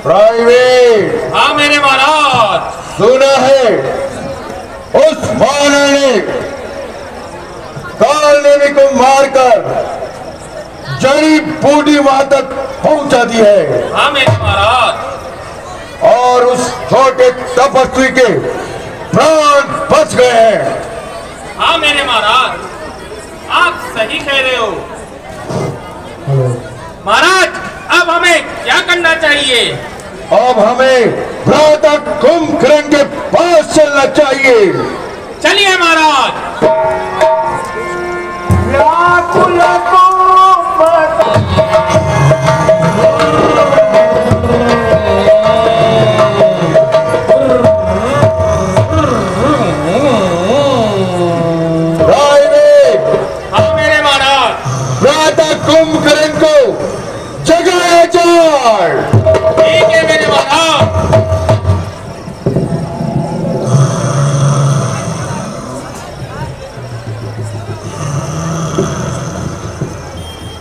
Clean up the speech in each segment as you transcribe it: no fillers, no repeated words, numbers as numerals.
Private. हाँ मेरे महाराज। सुना है उस वानर ने काल नेमी को मारकर जड़ी बूटी वहां तक पहुंचा दी है। हाँ मेरे महाराज। और उस छोटे तपस्वी के प्राण बच गए हैं। हाँ मेरे महाराज, आप सही कह रहे हो। महाराज अब हमें क्या करना चाहिए? अब हमें भ्राता कुंभकर्ण के पास चलना चाहिए। चलिए महाराज। हाँ मेरे महाराज। भ्राता कुंभकर्ण को जगाया जाए। ठीक है मेरे महाराज।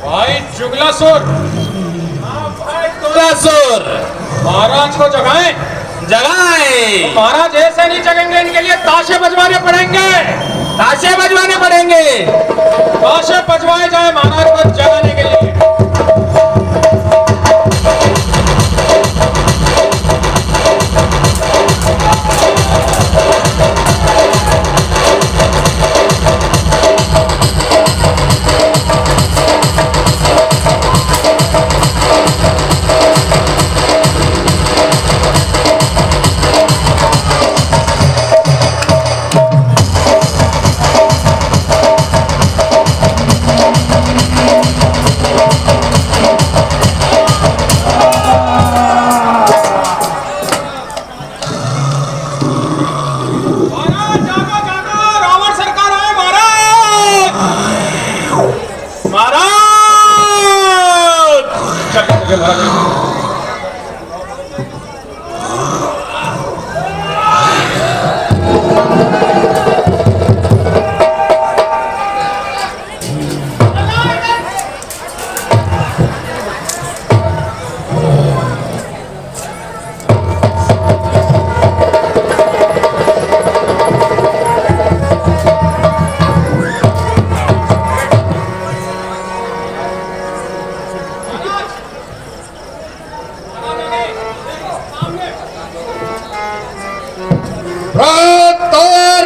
भाई जुगलासुर। हाँ भाई जुगलासुर। महाराज को जगाएं। जगाएं। महाराज ऐसे नहीं जगेंगे, इनके लिए ताशे बजवाने पड़ेंगे। ताशे बजवाने पड़ेंगे। ताशे बजवाए जाए महाराज को जगाने के लिए।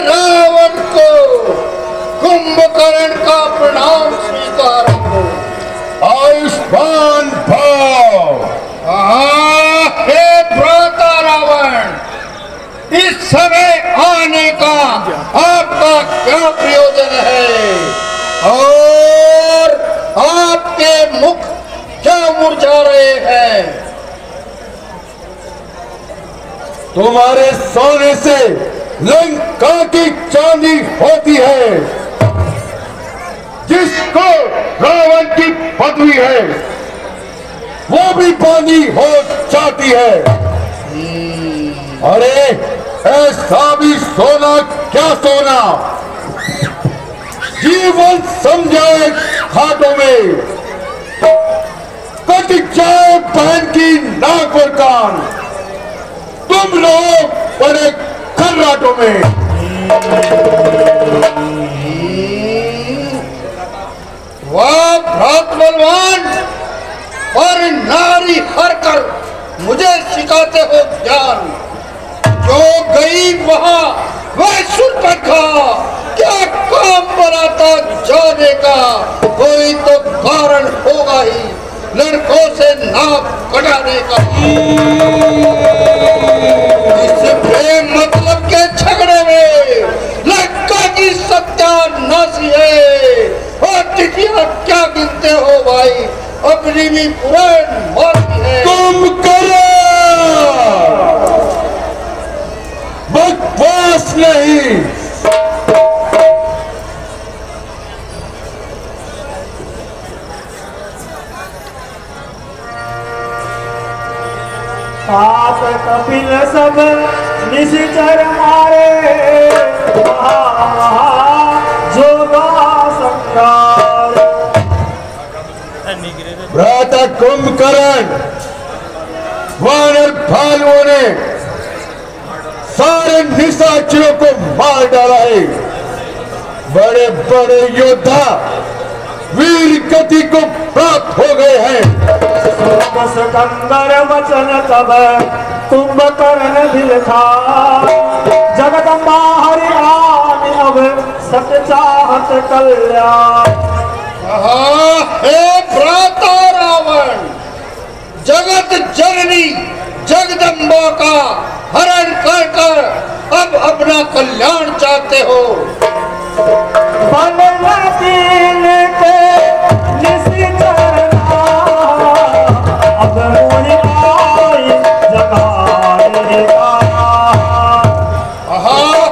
रावण को कुंभकर्ण का प्रणाम स्वीकार करो। आयुष्मान भाव। हे भ्राता रावण, इस समय आने का आपका क्या प्रयोजन है और आपके मुख क्या मुरझा रहे हैं? तुम्हारे सोने से लंका की चांदी होती है, जिसको रावण की पदवी है वो भी बांधी हो जाती है। अरे ऐसा भी सोना क्या सोना, जीवन समझाए हाथों में, कट जाए बहन की नाक और कान, तुम लोग बड़े खर्राटों में। वाह भ्रात बलवान, और नारी हर कर मुझे सिखाते हो ज्ञान। जो गई वहां वह सुरपखा, क्या काम बनाता जाने का, कोई तो कारण होगा ही लड़कों से नाक कटाने का। इस प्रेम मतलब के झगड़े में लंका की सत्यानाशी है। और तिथियां क्या गिनते हो भाई, अपनी भी पुराण मारती है। कुंभकर्ण बकवास नहीं। आप कपिल सब निश्चर मारे, जोगा संगार। भ्राता कुंभकर्ण वानर भालुओं ने सारे निशाचरों को मार डाला है। बड़े बड़े योद्धा वीर गति को प्राप्त हो गए हैं। सिकंदर वचन तब कुंभकर्ण दिल था, जगदम्बा हरि आन अब सत चाहत कल्याण। हे भ्राता रावण, जगत जननी जगदम्बा का हरण कर कर अब अपना कल्याण चाहते हो। अब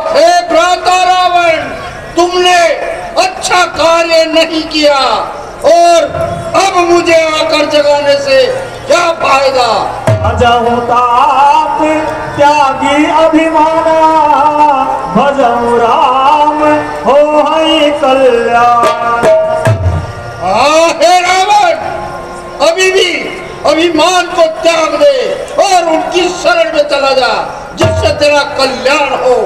हे भ्राता रावण, तुमने अच्छा कार्य नहीं किया और अब मुझे आकर जगाने से क्या फायदा। अजहुताप त्यागी अभिमाना, भजऊ राम हो हई कल्याण। हे रावण, अभी भी अभिमान को त्याग दे और उनकी शरण में चला जा, जिससे तेरा कल्याण हो।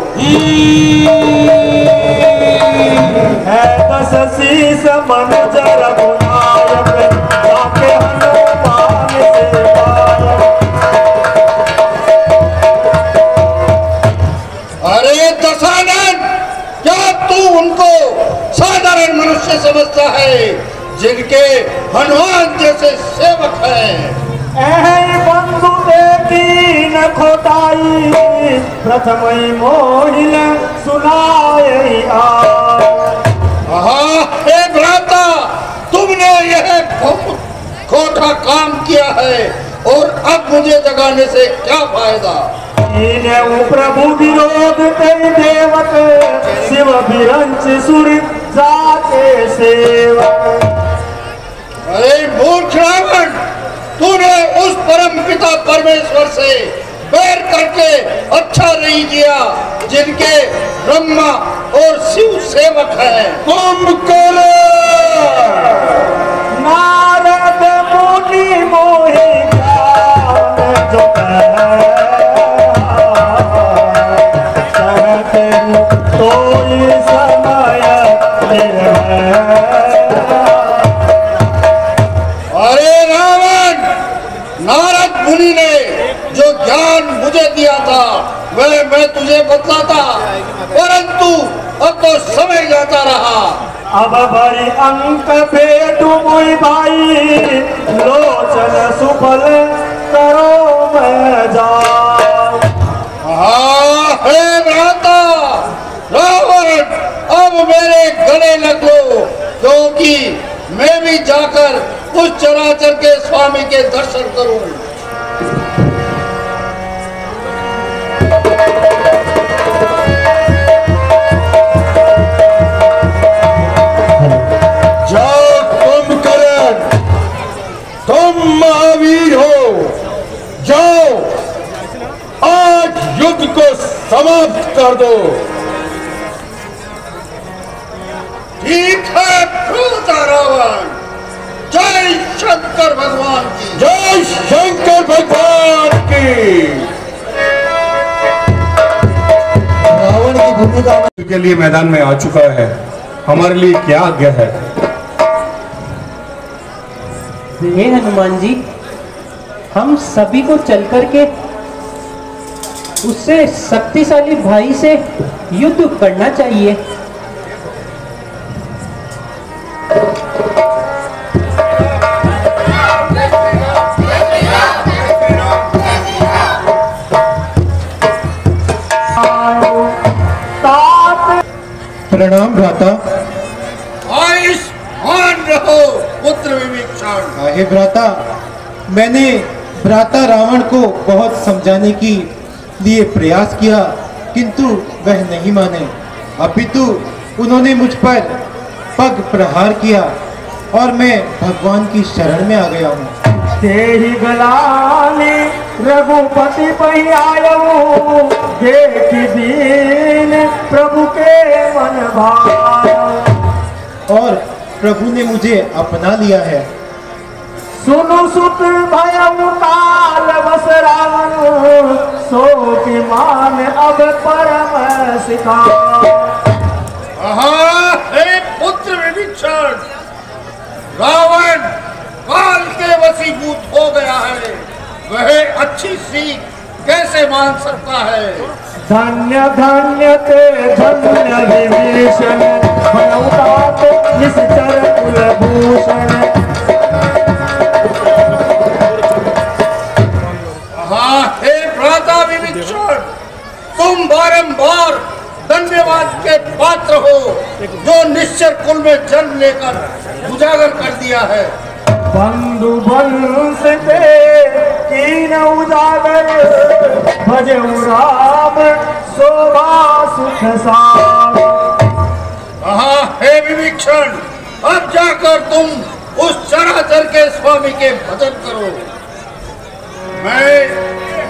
है दस शीस मन जर गुनायक, जाके हनुमान से पायक। अरे दशानन, क्या तू उनको साधारण मनुष्य समझता है जिनके हनुमान जैसे सेवक हैं? बंधु देखी न खोटाई, प्रथम मोहिल सुनाए। हे भ्राता, तुमने यह बहुत खोटा काम किया है और अब मुझे जगाने से क्या फायदा। प्रभु विरोध तेरी देवक, शिव बिरंच सुर जाके सेवक। अरे मूर्ख रावण, तूने उस परम पिता परमेश्वर से बैर करके अच्छा नहीं किया जिनके ब्रह्मा और शिव सेवक हैं। कुंभकर्ण, नारद मुनि मोहि ज्ञान जो कहते तो समय अरे रावण, नारद मुनि ने जो ज्ञान मुझे दिया था वह मैं तुझे बतलाता, परंतु अब तो समय जाता रहा। अब बड़ी अंक भेटू मोई भाई, लोचन सुफल करो मैं जाऊं। हे भ्राता रावण, अब मेरे गले लग लो, क्योंकि मैं भी जाकर उस चराचर के स्वामी के दर्शन करूं। जाओ कुंभकर्ण, तुम महावीर हो, जाओ आज युद्ध को समाप्त कर दो। ठीक है भ्राता रावण, जय शंकर भगवान की। जय शंकर भगवान की। रावण की भूमिका के लिए मैदान में आ चुका है, हमारे लिए क्या आज्ञा है? हे हनुमान जी, हम सभी को चल करके उससे शक्तिशाली भाई से युद्ध करना चाहिए। प्रणाम भ्राता। आयुष्मान रहो पुत्र विभीषण। हे भ्राता, मैंने भ्राता रावण को बहुत समझाने की लिए प्रयास किया, किंतु वह नहीं माने। अपितु उन्होंने मुझ पर पग प्रहार किया और मैं भगवान की शरण में आ गया हूँ। तेहि गलाने रघुपति पहि आयो, देखि दीन प्रभु के मन भायो। और प्रभु ने मुझे अपना लिया है। सुनु सुत भयउ काल बस रावण, सिखा। हे पुत्र विभीषण, रावण काल के वशीभूत हो गया है, वह अच्छी सीख कैसे मान सकता है? धन्य धन्य ते धन्य विभीषण, बनौतात निश्चर कुलभूषण। हे भ्राता विभीषण, तुम बारंबार धन्यवाद के पात्र हो जो निश्चर कुल में जन्म लेकर उजागर कर दिया है। बंधु वंश ते कीन उजागर, भजऊ राम शोभा सुख साम। हे विभीषण, अब जाकर तुम उस चराचर के स्वामी के भजन करो।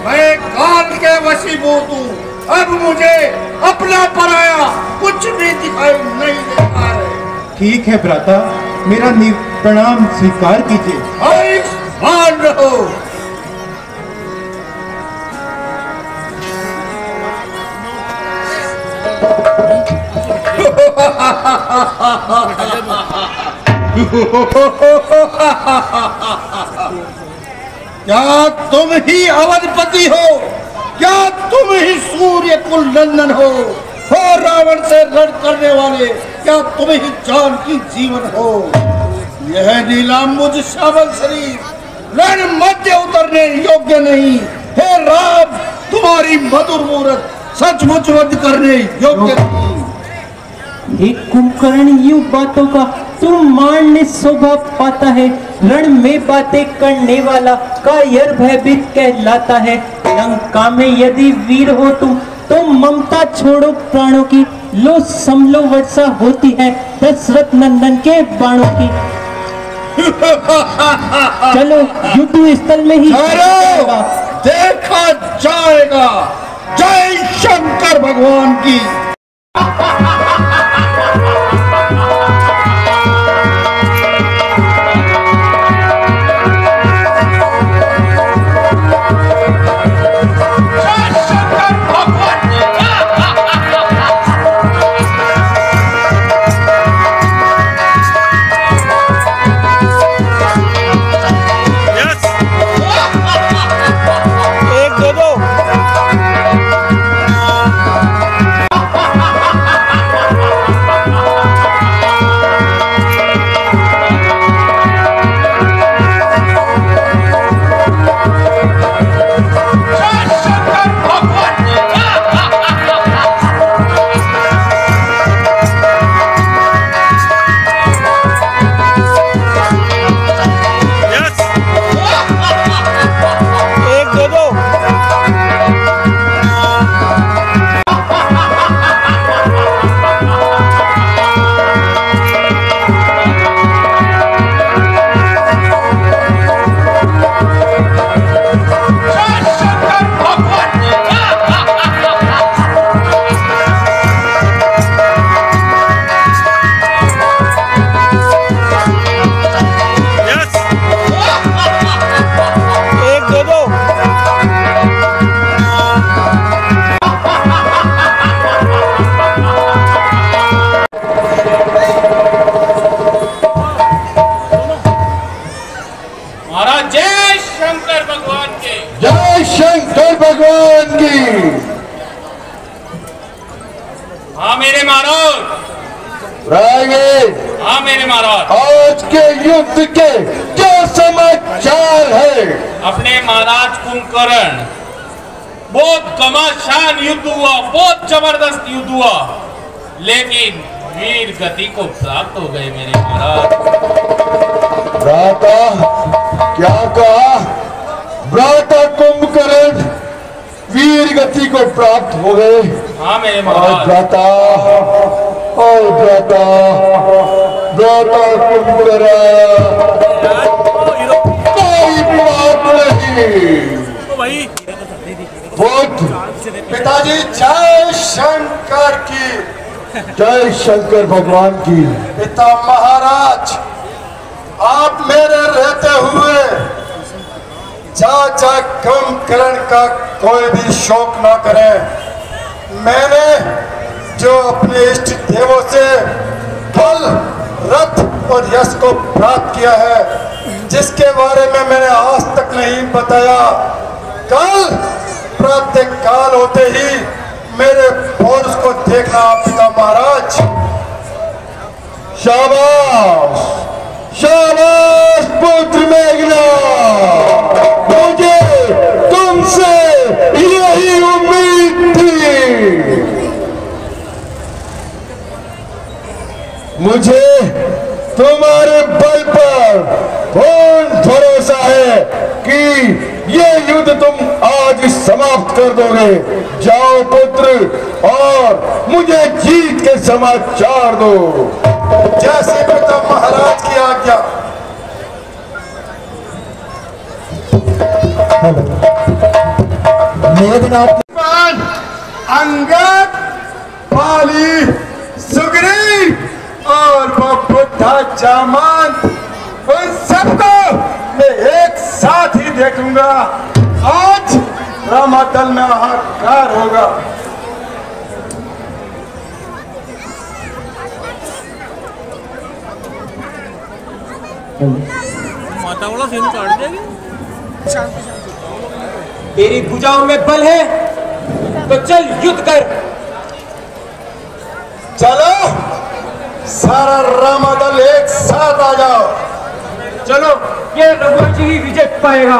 मैं काल के वशीभूत हूँ, अब मुझे अपना पराया कुछ भी दिखाई नहीं देता है। ठीक है भ्राता, मेरा प्रणाम स्वीकार कीजिए। मान रहो। क्या तुम ही अवधपति हो? क्या तुम ही सूर्य कुल नंदन हो रावण से लड़ करने वाले? क्या तुम ही जानकी जीवन हो? यह नीलांबुज श्यामल शरीर रण मध्य उतरने योग्य नहीं। हे राम, तुम्हारी मधुर मूरत सचमुच वध करने योग्य नहीं। एक कुंभकर्ण यूं बातों का तुम मारने शोभा पाता है। रण में बातें करने वाला कायर भयभीत कहलाता है। लंका में यदि वीर हो तुम तो ममता छोड़ो प्राणों की, लो समलो वर्षा होती है दशरथ नंदन के बाणों की। चलो युद्ध स्थल में ही देखा जाएगा। जय शंकर भगवान की। भगवान की। हाँ मेरे महाराज। हाँ मेरे महाराज। आज के युद्ध के क्या समाचार है? अपने महाराज कुंभकर्ण बहुत घमासान युद्ध हुआ, बहुत जबरदस्त युद्ध हुआ, लेकिन वीर गति को प्राप्त हो गए मेरे महाराज। भ्राता क्या कहा? भ्राता कुंभकर्ण वीर गति को प्राप्त हो गए। हाँ मेरे महाराज। भ्राता कुंभकर्ण कोई बात नहीं। पिताजी जय शंकर की। जय शंकर भगवान की। पिता महाराज, आप मेरे रहते हुए जा कुंभकर्ण का कोई भी शोक ना करें। मैंने जो अपने इष्ट देवों से बल, रथ और यश को प्राप्त किया है, जिसके बारे में मैंने आज तक नहीं बताया, कल प्रातः काल होते ही मेरे पौरुष को देखना पिता महाराज। शाबाश शाबाश पुत्र मेघना, मुझे तुमसे यही उम्मीद थी। मुझे तुम्हारे बल पर पूर्ण भरोसा है कि ये युद्ध तुम आज समाप्त कर दोगे। जाओ पुत्र और मुझे जीत के समाचार दो। जैसे पिता महाराज की आज्ञा। मेघनाथ अंगद, पाली, सुग्रीव और वो बुद्धा जामवंत, उन सबको मैं एक साथ ही देखूंगा। आज रामादल में हाहाकार होगा। माता वाला सीन काट देगी। तेरी भुजाओं में बल है तो चल युद्ध कर। चलो सारा रामादल एक साथ आ जाओ। चलो, ये रघुवर जी ही विजय पाएगा।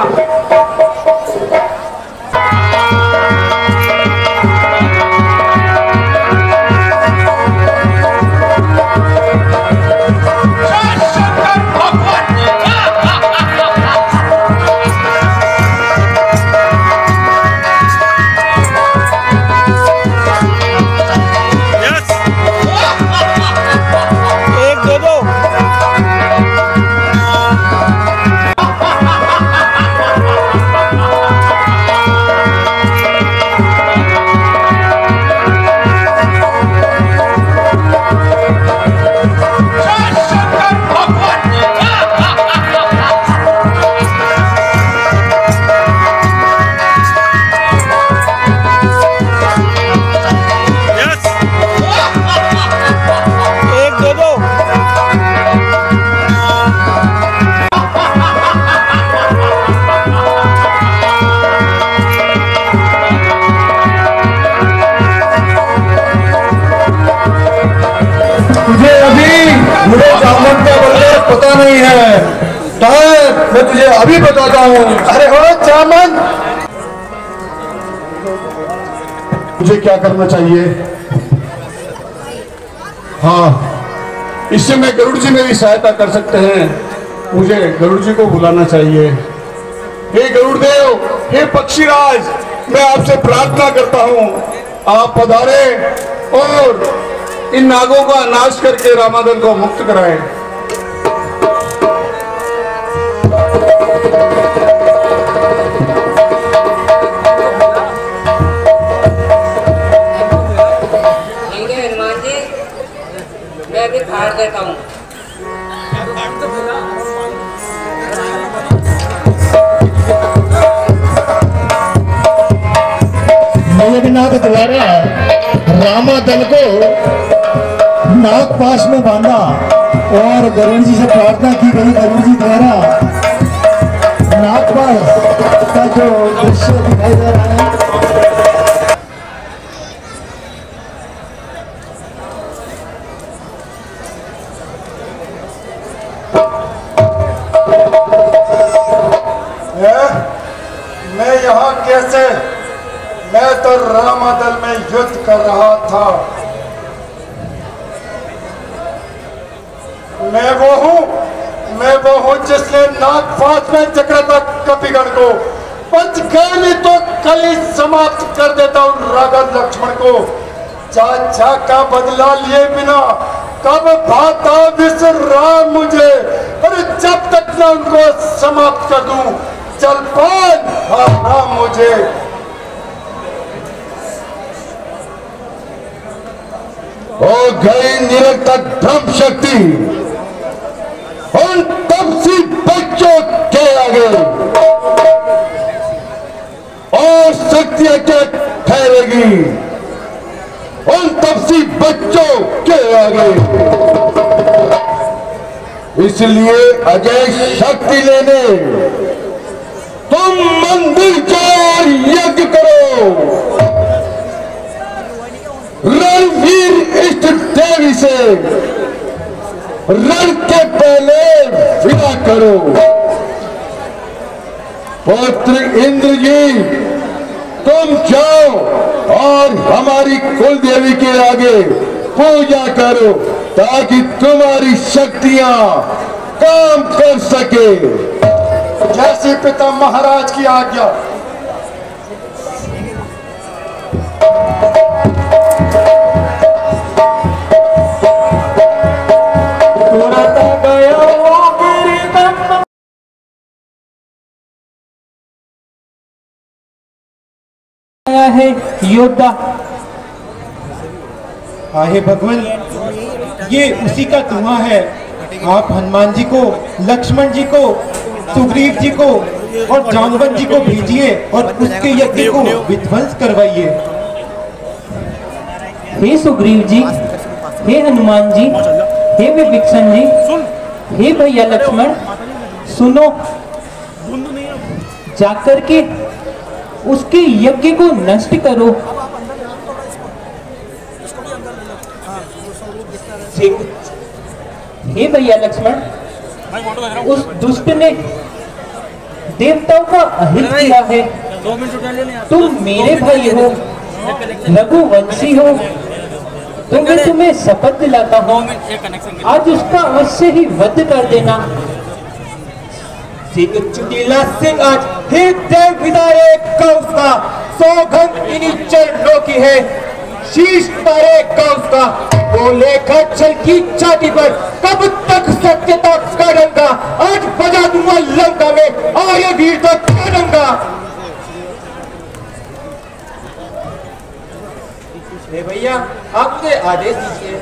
मुझे जामवंत क्या बोल रहे पता नहीं है। मैं तुझे अभी बताता हूँ। अरे हो जामवंत, मुझे क्या करना चाहिए? हाँ, इससे मैं गरुड़ जी मेरी सहायता कर सकते हैं। मुझे गरुड़ जी को बुलाना चाहिए। हे गरुड़ देव, हे पक्षीराज, मैं आपसे प्रार्थना करता हूँ, आप पधारे और इन नागों का नाश करके रामादल को मुक्त कराएं। हनुमान जी, मैं अभी फाड़ देता हूँ। मेघनाथ द्वारा रामादल को नागपाश में बांधा और गरुड़ जी से प्रार्थना की गई। गरुड़ जी द्वारा नागपाश का जो दृश्य दिखाई दे रहा है, मैं यहाँ कैसे? मैं तो रामादल में युद्ध कर रहा था। मैं वो हूँ जिसने नागपाश में जकड़ा था कपिगण को। पंचकर्णी तो कल ही समाप्त कर देता हूँ राघव लक्ष्मण को। चाचा का बदला लिए बिना कब भाता विश्राम मुझे, अरे जब तक ना उनको समाप्त कर दूं जलपान हाराम मुझे। ओ गई निरंतर ब्रह्म शक्ति उन तपसी बच्चों के आगे और शक्तियां क्या ठहरेगी? उन तपसी बच्चों के आगे। इसलिए अजय शक्ति लेने तुम मंदिर जाओ और यज्ञ करो। रणवीर इष्ट देवी से रण के पहले विदा करो। पुत्र इंद्र जी, तुम जाओ और हमारी कुल देवी के आगे पूजा करो ताकि तुम्हारी शक्तियां काम कर सके। जैसे पिता महाराज की आज्ञा। है योद्धा। आहे भगवान, ये उसी का धुआं है। आप हनुमान जी को, लक्ष्मण जी को, सुग्रीव जी को और जामवन जी को भेजिए और उसके यज्ञ को विध्वंस करवाइए। हे सुग्रीव जी, हे हनुमान जी, हे विभीषण जी, हे भैया लक्ष्मण, सुनो, जाकर के उसके यज्ञ को नष्ट करो। हे भैया लक्ष्मण, उस दुष्ट ने देवताओं का अहित किया है। तुम मेरे भाई हो, रघुवंशी हो, तो मैं तुम्हें शपथ दिलाता हूँ, आज उसका अवश्य ही वध कर देना। चुटीला सिंह आज हे देव विदारे कौस का सौगंध इन्हीं चरणों की है। शीश तारे कौस का बोले खच्चर की छाती पर कब तक सत्यता का डंका, आज बजा दूंगा लंका में आर्य वीर तो करूंगा। भैया आप मुझे आदेश दीजिए।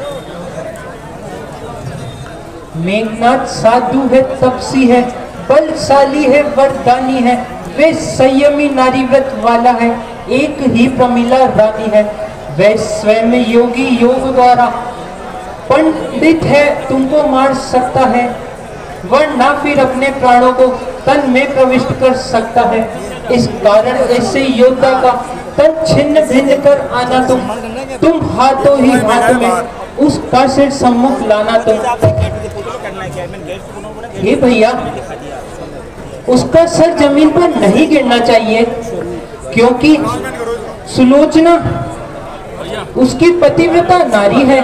मेघनाथ साधु है, तपसी है, बलशाली है, वरदानी है, वे संयमी नारी व्रत वाला है, एक ही प्रमिला रानी है, वह स्वयं योगी योग द्वारा पंडित है, तुमको मार सकता है, वरना फिर अपने प्राणों को तन में प्रविष्ट कर सकता है। इस कारण ऐसे योद्धा का तन छिन्न भिन्न कर आना तुम हाथों ही हाथ में उसका सिर सम्मुख लाना तुम। ये भैया, उसका सर जमीन पर नहीं गिरना चाहिए, क्योंकि सुलोचना उसकी पतिव्रता नारी है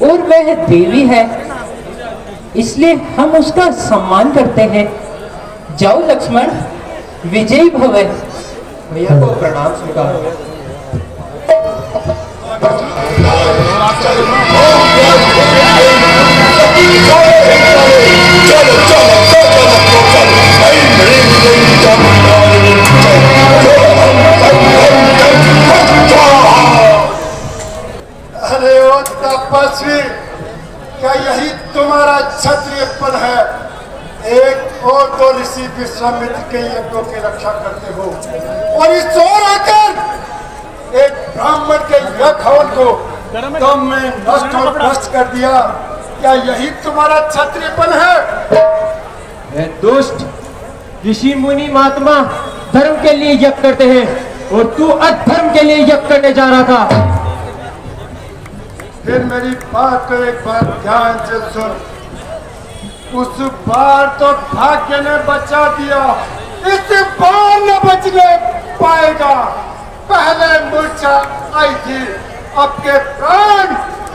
और वह देवी है, इसलिए हम उसका सम्मान करते हैं। जाओ लक्ष्मण, विजयी भव। भैया को प्रणाम स्वीकार। अरे ओ तपस्वी, क्या यही तुम्हारा क्षत्रियपन है? एक और तो ऋषि विश्वामित्र के यज्ञों की रक्षा करते हो और इस ओर आकर एक ब्राह्मण के यज्ञ हवन को तुमने नष्ट और भ्रष्ट कर दिया। क्या यही तुम्हारा क्षत्रियपन है? दुष्ट, ऋषि मुनि महात्मा धर्म के लिए यज्ञ करते हैं और तू अधर्म के लिए यज्ञ करने जा रहा था। फिर मेरी बात को एक बार ध्यान से सुन। उस बार तो भाग्य ने बचा दिया, इस बार न बचने पाएगा। पहले मूर्छा आई थी, अब के प्राण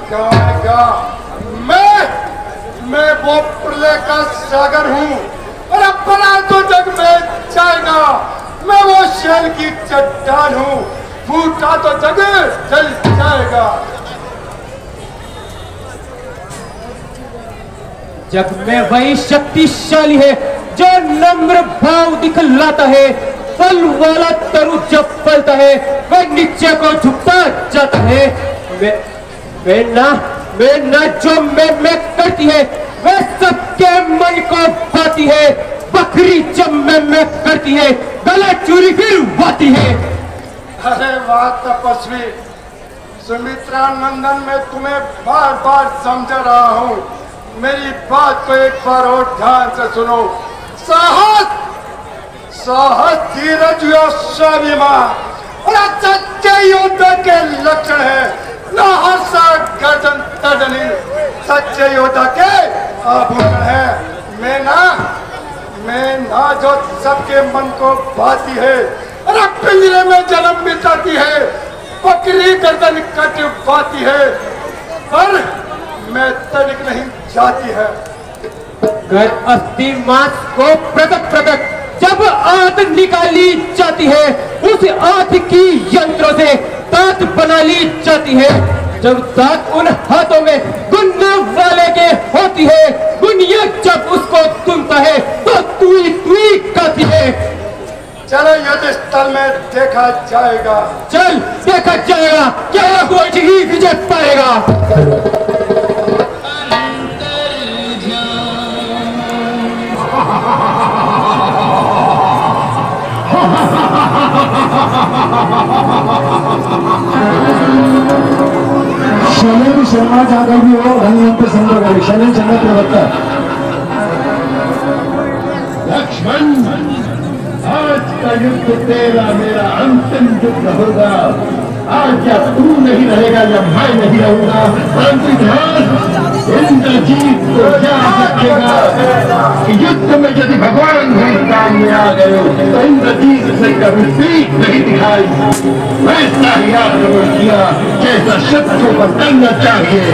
गवाएगा। मैं वो प्रलय का सागर हूँ और अब बना तो जग में जाएगा। मैं वो शैल की चट्टान हूँ, फूटा तो जग जल जाएगा। जग में वही शक्तिशाली है जो नम्र भाव दिखलाता है। फल वाला तरु जब फलता है वह नीचे को झुकता जाता है। मैं ना जो मैं करती है वह सबके मन को भाती है। बकरी जब मैं करती है गला चूरी फिर बाती है। अरे वाह तपस्वी, सुमित्रा नंदन, मैं तुम्हें बार बार समझा रहा हूँ, मेरी बात को एक बार और ध्यान से सुनो। साहस, साहस, धीरज और स्वाभिमान और सच्चे योद्धा के लक्षण है। न हर्षा गर्दन तड़नी सच्चे योद्धा के आभूषण है। मैं ना जो सबके मन को भाती है, अरे पिंजरे में जन्म बिताती है, बकरी गर्दन कट पाती है, पर मैं तनिक नहीं जाती है। कर अस्थि मांस को पृथक पृथक जब आंत निकाली जाती है, उस आंत की यंत्रों से दांत बना ली जाती है। जब दांत उन हाथों में गुनने वाले के होती है, गुनिया जब उसको सुनता है तो तुई तुई करती है। चलो युद्ध स्थल में देखा जाएगा। चल देखा जाएगा, क्या कोई ही विजय पाएगा। शैलेंद्र शर्मा जाकर भी हो रंगमंच संग्रह शैलेंद्र चंद्र प्रवक्ता। लक्ष्मण, आज का युद्ध तेरा मेरा अंतिम युद्ध होगा। आज या तू नहीं रहेगा या मैं नहीं रहूंगा, परंतु इंद्रजीत को याद रखेगा कि युद्ध में यदि भगवान भी सामने आ गए तो इंद्रजीत से कभी पीठ नहीं दिखाई। वैसा ही आक्रमण किया जैसा शत्रु पर करना चाहिए।